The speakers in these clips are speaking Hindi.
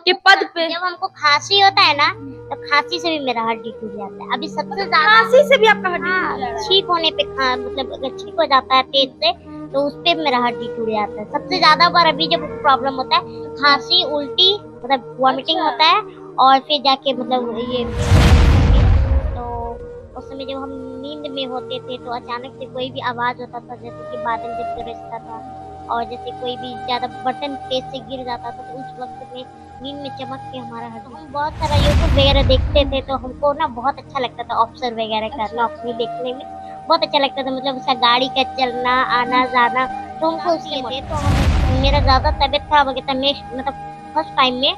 के पद पे। जब हमको खांसी होता है ना, तो खांसी से भी मेरा हड्डी टूट जाता है। अभी सबसे ज्यादा खांसी से भी आपका हड्डी हाँ, टूट जा रहा है? छींक होने पे मतलब अगर छींक हो जाता है पेट से, तो उस पे मेरा हड्डी टूट जाता है। सबसे ज्यादा बार अभी जब प्रॉब्लम होता है, खांसी, उल्टी, मतलब वॉमिटिंग होता है, और फिर जाके मतलब ये तो उस समय जब हम नींद में होते थे, तो अचानक से कोई भी आवाज होता था, जैसे कि बादल जब गरजता था, और जैसे कोई भी ज्यादा बटन तेज से गिर जाता था, तो उस वक्त में नींद में चमक के हमारा हड्डी। हम बहुत सारा यूट्यूब वगैरह देखते थे, तो हमको ना बहुत अच्छा लगता था ऑब्जर्व वगैरह करना, अपनी देखने में बहुत अच्छा लगता था। मतलब उसका गाड़ी का चलना आना जाना, तो हमको उससे थे। तो हम मेरा ज्यादा तबीयत खराब हो गया था मतलब फर्स्ट टाइम में,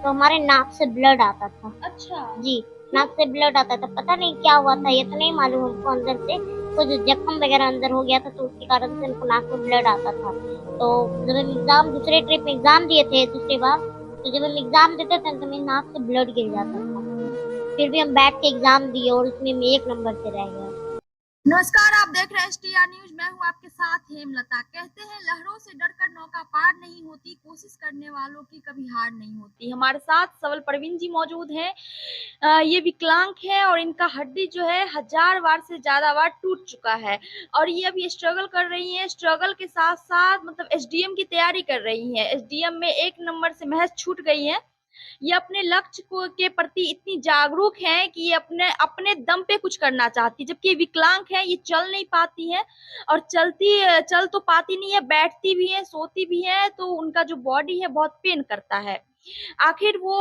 तो हमारे नाक से ब्लड आता था। अच्छा जी, नाक से ब्लड आता था। पता नहीं क्या हुआ था, ये तो नहीं मालूम हमको। अंदर से कुछ जख्म वगैरह अंदर हो गया था, तो उसके कारण से हमको नाक में ब्लड आता था। तो जब हम एग्जाम दूसरे ट्रिप में एग्जाम दिए थे दूसरी बार, तो जब हम एग्जाम देते थे तो मेरी नाक से ब्लड गिर जाता था। फिर भी हम बैठ के एग्जाम दिए, और उसमें हम 1 नंबर से रह गए। नमस्कार, आप देख रहे हैं STR न्यूज। मैं हूं आपके साथ हेमलता। कहते हैं लहरों से डरकर नौका पार नहीं होती, कोशिश करने वालों की कभी हार नहीं होती। हमारे साथ सबल परवीन जी मौजूद हैं। ये विकलांग है और इनका हड्डी जो है 1000 बार से ज्यादा बार टूट चुका है, और ये अभी स्ट्रगल कर रही हैं। स्ट्रगल के साथ साथ मतलब SDM की तैयारी कर रही हैं। SDM में 1 नंबर से महज छूट गई है। ये अपने लक्ष्य को के प्रति इतनी जागरूक हैं कि ये अपने अपने दम पे कुछ करना चाहती है। जबकि विकलांग है, ये चल नहीं पाती है, और चल तो पाती नहीं है, बैठती भी है, सोती भी है, तो उनका जो बॉडी है बहुत पेन करता है। आखिर वो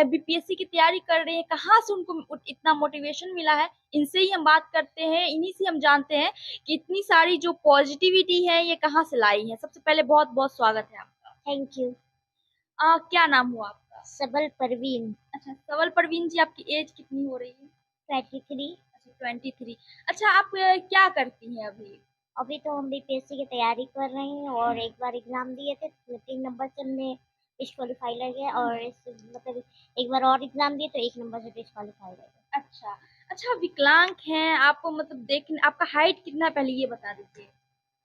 BPSC की तैयारी कर रहे हैं, कहाँ से उनको इतना मोटिवेशन मिला है, इनसे ही हम बात करते हैं। इन्हीं से हम जानते हैं कि इतनी सारी जो पॉजिटिविटी है ये कहाँ से लाई है। सबसे पहले बहुत बहुत स्वागत है आपका। Thank you. क्या नाम हुआ आपका? सबल परवीन। अच्छा, सबल परवीन जी, आपकी एज कितनी हो रही है? 23। अच्छा, 23। अच्छा, आप क्या करती हैं अभी? अभी तो हम बीपीएससी की तैयारी कर रहे हैं, और एक बार एग्जाम दिए थे, 3 नंबर से हमने डिस्क्वालीफाई लग गया, और मतलब एक बार और एग्जाम दिए तो 1 नंबर से डिस्क्वालीफाई लग गया। अच्छा। अच्छा, विकलांग हैं, आपको मतलब देख आपका हाइट कितना है पहले ये बता दीजिए?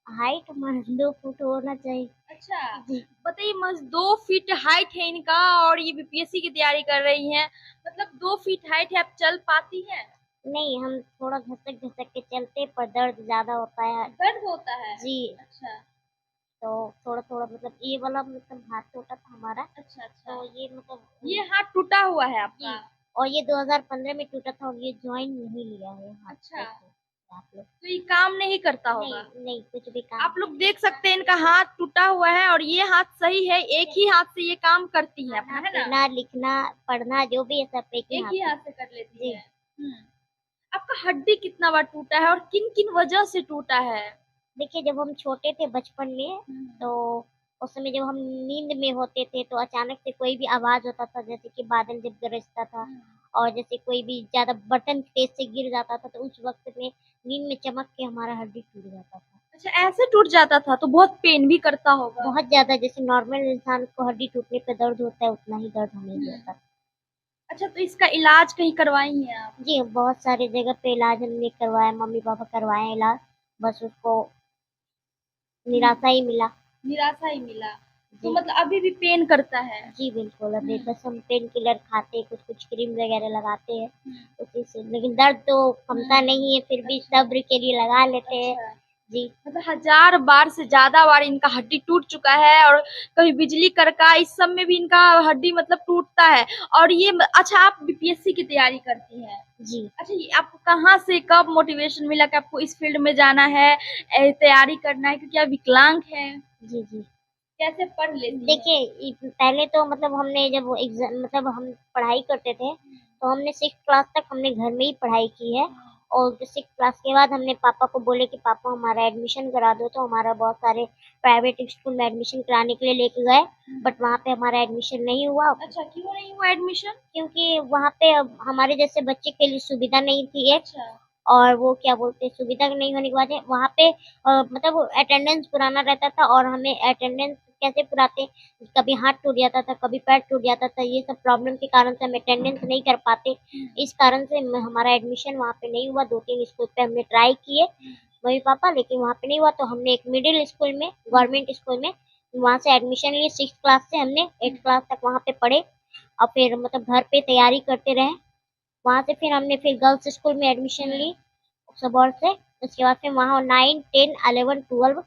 हाइट हमारा 2 फुट होना चाहिए। अच्छा, जी। बताइए, मस्त 2 फीट हाइट है इनका, और ये BPSC की तैयारी कर रही हैं। मतलब 2 फीट हाइट है, आप चल पाती हैं? नहीं, हम थोड़ा घसक घसक के चलते, पर दर्द ज्यादा होता है। दर्द होता है? जी। अच्छा तो थोड़ा थोड़ा मतलब ये वाला मतलब हाथ टूटा था हमारा, अच्छा। अच्छा, तो ये मतलब ये हाथ टूटा हुआ है जी, आपका? और ये 2015 में टूटा था, और ये ज्वाइन नहीं लिया है हाथ अच्छा, से। आप लोग तो ये काम नहीं करता होगा? नहीं नहीं, कुछ भी काम आप लोग देख सकते हैं इनका हाथ टूटा हुआ है, और ये हाथ सही है, एक ही हाथ से ये काम करती है अपना, खाना है ना? पीना लिखना पढ़ना जो भी है सब एक ही एक हाथ ही से। हाथ से कर लेती जी। है। आपका हड्डी कितना बार टूटा है और किन किन वजह से टूटा है? देखिए, जब हम छोटे थे बचपन में, हम्म। तो उस समय जब हम नींद में होते थे, तो अचानक से कोई भी आवाज होता था, जैसे कि बादल जब गरजता था, और जैसे कोई भी ज्यादा बटन तेज से गिर जाता था, तो उस वक्त में नींद में चमक के हमारा हड्डी टूट जाता था। अच्छा, ऐसे टूट जाता था तो बहुत पेन भी करता होगा। बहुत ज्यादा, जैसे नॉर्मल इंसान को हड्डी टूटने पे दर्द होता है, उतना ही दर्द हमें भी होता था। अच्छा, तो इसका इलाज कहीं करवाई हैं आप? जी, बहुत सारी जगह पे इलाज हमने करवाया, मम्मी पापा करवाए इलाज, बस उसको निराशा ही मिला। निराशा ही मिला? तो जी। मतलब अभी भी पेन करता है? जी बिल्कुल, अभी बस हम पेन किलर खाते हैं, कुछ कुछ क्रीम वगैरह लगाते हैं उसी से, लेकिन दर्द तो कमता नहीं है, फिर भी सब्र के लिए लगा लेते हैं। अच्छा, जी। मतलब 1000 बार से ज्यादा बार इनका हड्डी टूट चुका है, और कभी बिजली कड़का इस सब में भी इनका हड्डी मतलब टूटता है। और ये अच्छा, आप BPSC की तैयारी करती हैं? जी। अच्छा, ये आपको कहाँ से कब मोटिवेशन मिला कि आपको इस फील्ड में जाना है, तैयारी करना है, क्योंकि आप विकलांग हैं? जी। जी। कैसे पढ़ लेती हैं? देखिए, पहले तो मतलब हमने जब वो एग्जाम मतलब हम पढ़ाई करते थे, तो हमने 6 क्लास तक हमने घर में ही पढ़ाई की है, और 6 क्लास के बाद हमने पापा को बोले कि पापा हमारा एडमिशन करा दो, तो हमारा बहुत सारे प्राइवेट स्कूल में एडमिशन कराने के लिए लेके गए, बट वहाँ पे हमारा एडमिशन नहीं हुआ। अच्छा, क्यों नहीं हुआ एडमिशन? क्योंकि वहाँ पे अब हमारे जैसे बच्चे के लिए सुविधा नहीं थी एक, अच्छा। और वो क्या बोलते हैं, सुविधा नहीं होने की वजह वहाँ पे मतलब अटेंडेंस पुराना रहता था, और हमें अटेंडेंस कैसे पुराते, कभी हाथ टूट जाता था, कभी पैर टूट जाता था, ये सब प्रॉब्लम के कारण से हम अटेंडेंस नहीं कर पाते। इस कारण से हमारा एडमिशन वहाँ पे नहीं हुआ। 2-3 स्कूल पे हमने ट्राई किए मम्मी पापा, लेकिन वहाँ पे नहीं हुआ, तो हमने एक मिडिल स्कूल में, गवर्नमेंट स्कूल में वहाँ से एडमिशन लिए 6th क्लास से, हमने 8th क्लास तक वहाँ पे पढ़े और फिर मतलब घर पे तैयारी करते रहे। वहाँ से फिर हमने फिर गर्ल्स स्कूल में एडमिशन ली सबौर से। उसके बाद फिर वहाँ 9, 10, 11, 12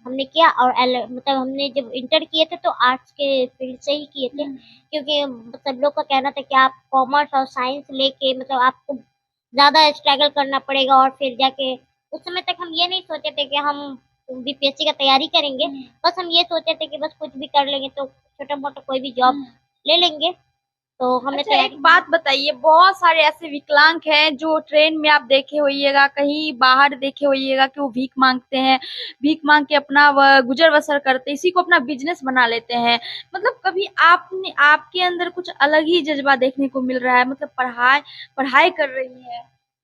हमने किया और मतलब हमने जब इंटर किए थे तो आर्ट्स के फील्ड से ही किए थे, क्योंकि सब लोग का कहना था कि आप कॉमर्स और साइंस लेके मतलब आपको ज़्यादा स्ट्रगल करना पड़ेगा और फिर जाके उस समय तक हम ये नहीं सोचे थे कि हम बीपीएससी का तैयारी करेंगे। बस हम ये सोचे थे कि बस कुछ भी कर लेंगे तो छोटा मोटा कोई भी जॉब ले लेंगे। तो हमने अच्छा, एक बात बताइए, बहुत सारे ऐसे विकलांग हैं जो ट्रेन में आप देखे होइएगा, कहीं बाहर देखे होइएगा कि वो भीख मांगते हैं, भीख मांग के अपना गुजर बसर करते हैं, इसी को अपना बिजनेस बना लेते हैं। मतलब कभी आपने आपके अंदर कुछ अलग ही जज्बा देखने को मिल रहा है, मतलब पढ़ाई पढ़ाई कर रही है।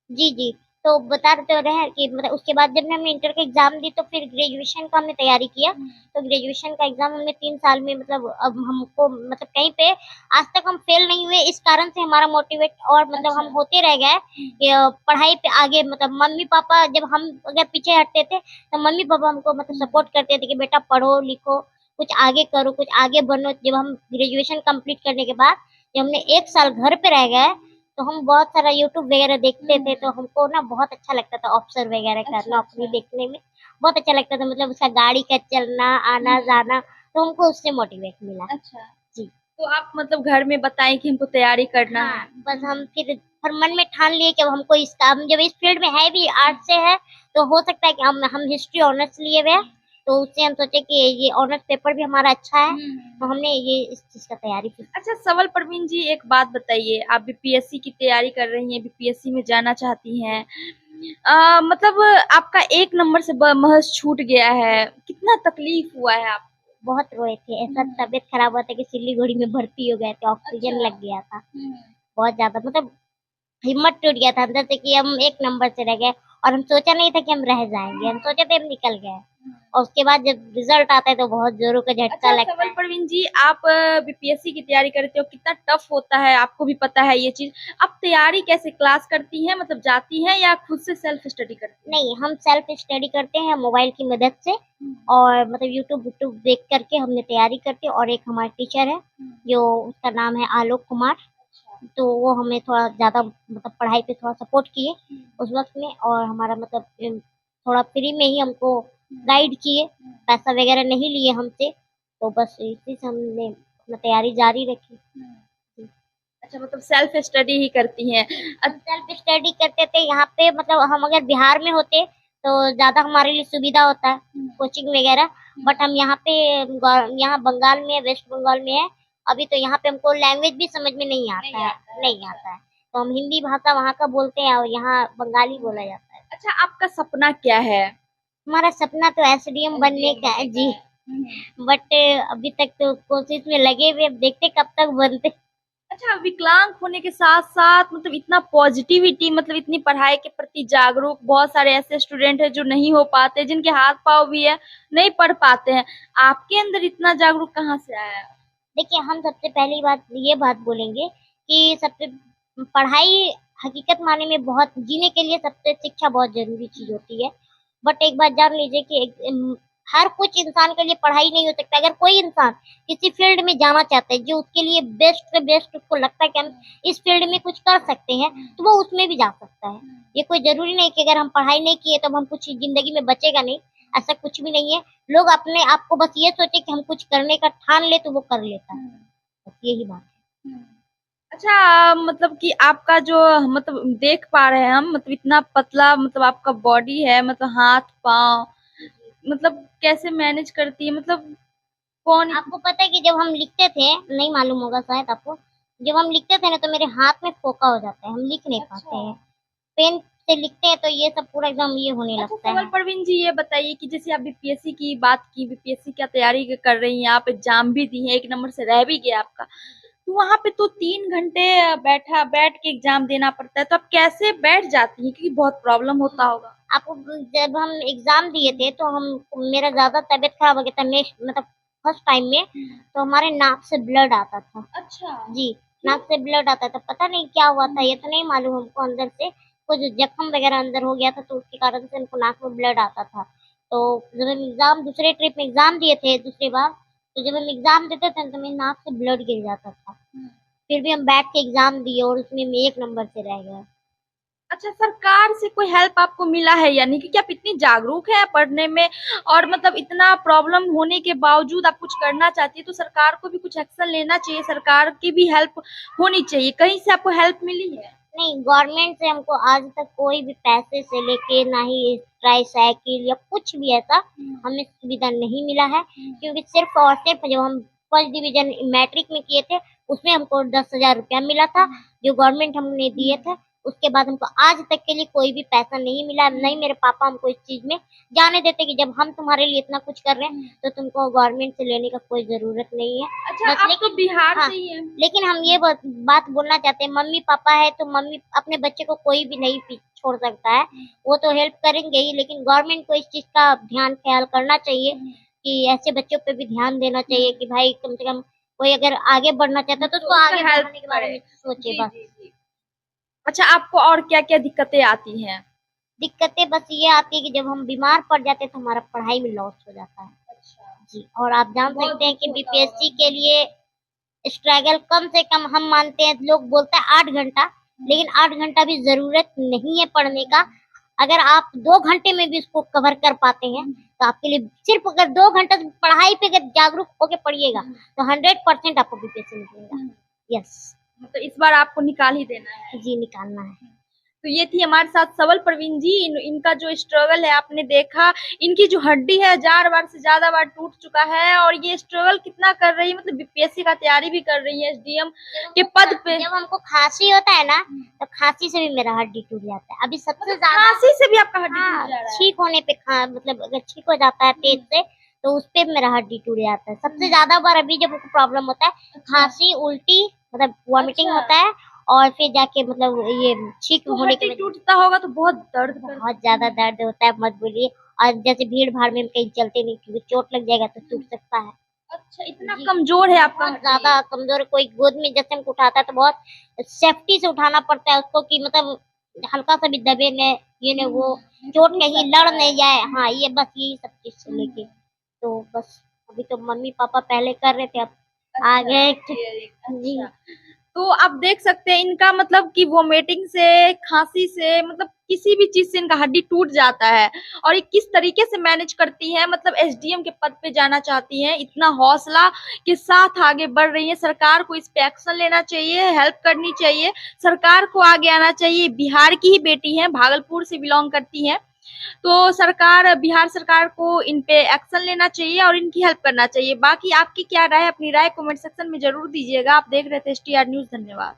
जी, जी। तो बता तो रहे हैं कि मतलब उसके बाद जब हमने इंटर का एग्ज़ाम दी तो फिर ग्रेजुएशन का हमने तैयारी किया। तो ग्रेजुएशन का एग्ज़ाम हमने 3 साल में मतलब अब हमको मतलब कहीं पे आज तक हम फेल नहीं हुए, इस कारण से हमारा मोटिवेट और मतलब हम होते रह गए कि पढ़ाई पे आगे मतलब मम्मी-पापा जब हम अगर पीछे हटते थे, तो मम्मी-पापा हमको मतलब सपोर्ट करते थे कि बेटा पढ़ो, लिखो, कुछ आगे करो, कुछ आगे बनो। जब हम ग्रेजुएशन कंप्लीट करने के बाद जब हमने 1 साल घर पे रह गए तो हम बहुत सारा यूट्यूब वगैरह देखते थे, तो हमको ना बहुत अच्छा लगता था ऑब्जर्व वगैरह करना, अपनी देखने में बहुत अच्छा लगता था। मतलब उसका गाड़ी का चलना, आना-जाना, तो हमको उससे मोटिवेट मिला। अच्छा, जी। तो आप मतलब घर में बताएं कि हमको तैयारी करना है। हाँ, बस हम फिर मन में ठान लिए कि अब हमको इस काम जब इस फील्ड में है भी आर्ट से है, तो हो सकता है कि हम हिस्ट्री ऑनर्स लिए हुए हैं, तो उससे हम सोचे कि ये ऑनर्स पेपर भी हमारा अच्छा है, तो हमने ये इस चीज़ का तैयारी की। अच्छा सवल परवीन जी, एक बात बताइए, आप बीपीएससी की तैयारी कर रही हैं, बीपीएससी में जाना चाहती हैं, मतलब आपका एक नंबर से महज छूट गया है, कितना तकलीफ हुआ है आप? बहुत रोए थे, ऐसा तबीयत खराब हुआ था कि सिलीगुड़ी में भर्ती हो गए थे, ऑक्सीजन लग गया था। बहुत ज़्यादा मतलब हिम्मत टूट गया था अंदर से कि हम 1 नंबर से रह गए और हम सोचा नहीं था कि हम रह जाएँगे, हम सोचे थे हम निकल गए और उसके बाद जब रिज़ल्ट आता है तो बहुत ज़ोरों का झटका अच्छा लगता सवल है। परवीन जी, आप बीपीएससी की तैयारी करते हो, कितना टफ होता है आपको भी पता है ये चीज। आप तैयारी कैसे क्लास करती हैं, मतलब जाती हैं या खुद से सेल्फ स्टडी करती हैं? नहीं, हम सेल्फ स्टडी करते हैं मोबाइल की मदद से और मतलब यूट्यूब देख करके हमने तैयारी करते हैं और एक हमारे टीचर है, जो उसका नाम है आलोक कुमार, तो वो हमें थोड़ा ज़्यादा मतलब पढ़ाई पे थोड़ा सपोर्ट किए उस वक़्त में और हमारा मतलब थोड़ा फ्री में ही हमको गाइड किए, पैसा वगैरह नहीं लिए हमसे, तो बस इसी से हमने अपना तैयारी जारी रखी। अच्छा, मतलब सेल्फ स्टडी ही करती हैं। हम सेल्फ स्टडी करते थे यहाँ पे, मतलब हम अगर बिहार में होते तो ज़्यादा हमारे लिए सुविधा होता है कोचिंग वगैरह, बट हम यहाँ पे यहाँ बंगाल में वेस्ट बंगाल में है अभी, तो यहाँ पे हमको लैंग्वेज भी समझ में नहीं आता है, नहीं आता है, तो हम हिंदी भाषा वहाँ का बोलते हैं और यहाँ बंगाली बोला जाता है। अच्छा, आपका सपना क्या है? हमारा सपना तो एसडीएम बनने का है जी, बट अभी तक तो कोशिश में लगे हुए, अब देखते कब तक बनते। अच्छा, विकलांग होने के साथ-साथ मतलब इतना पॉजिटिविटी, मतलब इतनी पढ़ाई के प्रति जागरूक, बहुत सारे ऐसे स्टूडेंट हैं जो नहीं हो पाते, जिनके हाथ-पाँव भी है, नहीं पढ़ पाते हैं। आपके अंदर इतना जागरूक कहाँ से आया? देखिए, हम सबसे पहली बात ये बात बोलेंगे कि सबसे पढ़ाई हकीकत माने में बहुत जीने के लिए सबसे शिक्षा बहुत ज़रूरी चीज़ होती है। बट एक बात जान लीजिए कि हर कुछ इंसान के लिए पढ़ाई नहीं हो सकता। अगर कोई इंसान किसी फील्ड में जाना चाहता है, जो उसके लिए बेस्ट से बेस्ट उसको लगता है कि हम इस फील्ड में कुछ कर सकते हैं, तो वो उसमें भी जा सकता है। ये कोई ज़रूरी नहीं कि अगर हम पढ़ाई नहीं किए तो हम कुछ ज़िंदगी में बचेगा नहीं, ऐसा कुछ भी नहीं है। लोग अपने आप को बस ये सोचे कि हम कुछ करने का ठान ले तो वो कर लेता है, बस यही बात है। अच्छा, मतलब कि आपका जो मतलब देख पा रहे हैं हम, मतलब इतना पतला मतलब आपका बॉडी है, मतलब हाथ-पाँव, मतलब कैसे मैनेज करती है? मतलब कौन? आपको पता है कि जब हम लिखते थे, नहीं मालूम होगा शायद आपको, जब हम लिखते थे ना तो मेरे हाथ में फोका हो जाता है, हम लिख नहीं पाते हैं। पेन से लिखते हैं तो ये सब पूरा एकदम ये होने अच्छा लगता सवाल है। परवीन जी, ये बताइए कि जैसे आप बीपीएससी की बात की, बीपीएससी का तैयारी कर रही हैं, आप एग्जाम भी दी हैं, 1 नंबर से रह भी गया आपका, तो वहाँ पे तो 3 घंटे बैठ के एग्जाम देना पड़ता है, तो आप कैसे बैठ जाती हैं? क्योंकि बहुत प्रॉब्लम होता होगा। आपको जब हम एग्ज़ाम दिए थे तो हम मेरा ज़्यादा तबीयत खराब हो गया था नेक्स्ट मतलब फर्स्ट टाइम में, तो हमारे नाक से ब्लड आता था। अच्छा। जी, नाक से ब्लड आता था, पता नहीं क्या हुआ था, ये तो नहीं मालूम हमको, अंदर से कुछ जख्म वगैरह अंदर हो गया था तो उसके कारण से हमको नाक में ब्लड आता था। तो जब हम एग्ज़ाम दूसरे ट्रिप में एग्ज़ाम दिए थे दूसरी बार, तो जब हम एग्जाम देते थे तो मेरी नाक से ब्लड गिर जाता था, फिर भी हम बैठ के एग्जाम दिए और उसमें हम 1 नंबर से रह गए। अच्छा, सरकार से कोई हेल्प आपको मिला है? यानी कि आप इतनी जागरूक हैं पढ़ने में और मतलब इतना प्रॉब्लम होने के बावजूद आप कुछ करना चाहती है, तो सरकार को भी कुछ एक्शन लेना चाहिए, सरकार की भी हेल्प होनी चाहिए। कहीं से आपको हेल्प मिली है? नहीं, गवर्नमेंट से हमको आज तक कोई भी पैसे से लेके ना ही ट्राईसाइकिल या कुछ भी ऐसा हमें सुविधा नहीं मिला है, क्योंकि सिर्फ और सिर्फ जब हम फर्स्ट डिवीजन मैट्रिक में किए थे उसमें हमको 10,000 रुपया मिला था जो गवर्नमेंट हमने दिए थे। उसके बाद हमको आज तक के लिए कोई भी पैसा नहीं मिला। नहीं मेरे पापा हमको इस चीज में जाने देते कि जब हम तुम्हारे लिए इतना कुछ कर रहे हैं तो तुमको गवर्नमेंट से लेने का कोई जरूरत नहीं है। अच्छा, बस आप तो लेकिन बिहार हाँ, से ही हैं। लेकिन हम ये बात बोलना चाहते हैं, मम्मी पापा है तो मम्मी अपने बच्चे को कोई भी नहीं छोड़ सकता है, वो तो हेल्प करेंगे ही, लेकिन गवर्नमेंट को इस चीज का ध्यान ख्याल करना चाहिए कि ऐसे बच्चों पे भी ध्यान देना चाहिए कि भाई कम से कम कोई अगर आगे बढ़ना चाहता है तो उसको आगे हेल्प बढ़ने के बारे में सोचे। जी बस जी जी। अच्छा, आपको और क्या क्या दिक्कतें आती हैं? दिक्कतें बस ये आती है कि जब हम बीमार पड़ जाते हैं तो हमारा पढ़ाई में लॉस हो जाता है। अच्छा, जी, और आप जान बहुत सकते हैं कि दुख होता बीपीएससी होगा। के लिए स्ट्रगल कम से कम हम मानते हैं, लोग बोलते हैं 8 घंटा, लेकिन 8 घंटा भी जरूरत नहीं है पढ़ने का। अगर आप 2 घंटे में भी उसको कवर कर पाते हैं तो आपके लिए सिर्फ अगर 2 घंटा पढ़ाई पे अगर जागरूक होकर पढ़िएगा तो 100% आपको बीपीएससी मिलेगा। यस, तो इस बार आपको निकाल ही देना है। जी निकालना है। तो ये थी हमारे साथ सबल प्रवीण जी। इनका जो स्ट्रगल है आपने देखा, इनकी जो हड्डी है 1000 बार से ज्यादा बार टूट चुका है और ये स्ट्रगल कितना कर रही है, मतलब बीपीएससी का तैयारी भी कर रही है, एसडीएम के पद पे। जब हमको खांसी होता है ना तो खांसी से भी मेरा हड्डी टूट जाता है। अभी सबसे ज्यादा खांसी से भी आपका हड्डी हाँ, टूट जा रहा है? छींक होने पे मतलब अगर छींक हो जाता है पेट से तो उस पे मेरा हड्डी टूट जाता है। सबसे ज्यादा बार अभी जब प्रॉब्लम होता है खांसी उल्टी मतलब वॉमिटिंग अच्छा। होता है और फिर जाके मतलब ये छींक तो होने हड्डी के टूटता होगा तो बहुत दर्द करता बहुत ज्यादा दर्द होता है, मत बोलिए। और जैसे भीड़ भाड़ में हम कहीं चलते नहीं क्योंकि चोट लग जाएगा तो टूट सकता है। अच्छा, इतना जी, कमजोर है आपका बहुत हड्डी? ज्यादा कमजोर। कोई गोद में जैसे हमको उठाता है तो बहुत सेफ्टी से उठाना पड़ता है उसको कि मतलब हल्का सा भी दबे न ये न वो चोट कहीं लड़ नहीं जाए। हाँ, ये बस यही सब चीज से लेके तो बस अभी तो मम्मी पापा पहले कर रहे थे, अब आगे जी। अच्छा, तो आप देख सकते हैं इनका मतलब कि वोमिटिंग से, खांसी से, मतलब किसी भी चीज से इनका हड्डी टूट जाता है और ये किस तरीके से मैनेज करती हैं, मतलब एसडीएम के पद पे जाना चाहती हैं, इतना हौसला के साथ आगे बढ़ रही है। सरकार को इस पे एक्शन लेना चाहिए, हेल्प करनी चाहिए, सरकार को आगे आना चाहिए। बिहार की ही बेटी है, भागलपुर से बिलोंग करती हैं, तो सरकार, बिहार सरकार को इन पे एक्शन लेना चाहिए और इनकी हेल्प करना चाहिए। बाकी आपकी क्या राय है? अपनी राय कमेंट सेक्शन में जरूर दीजिएगा। आप देख रहे थे एसटीआर न्यूज। धन्यवाद।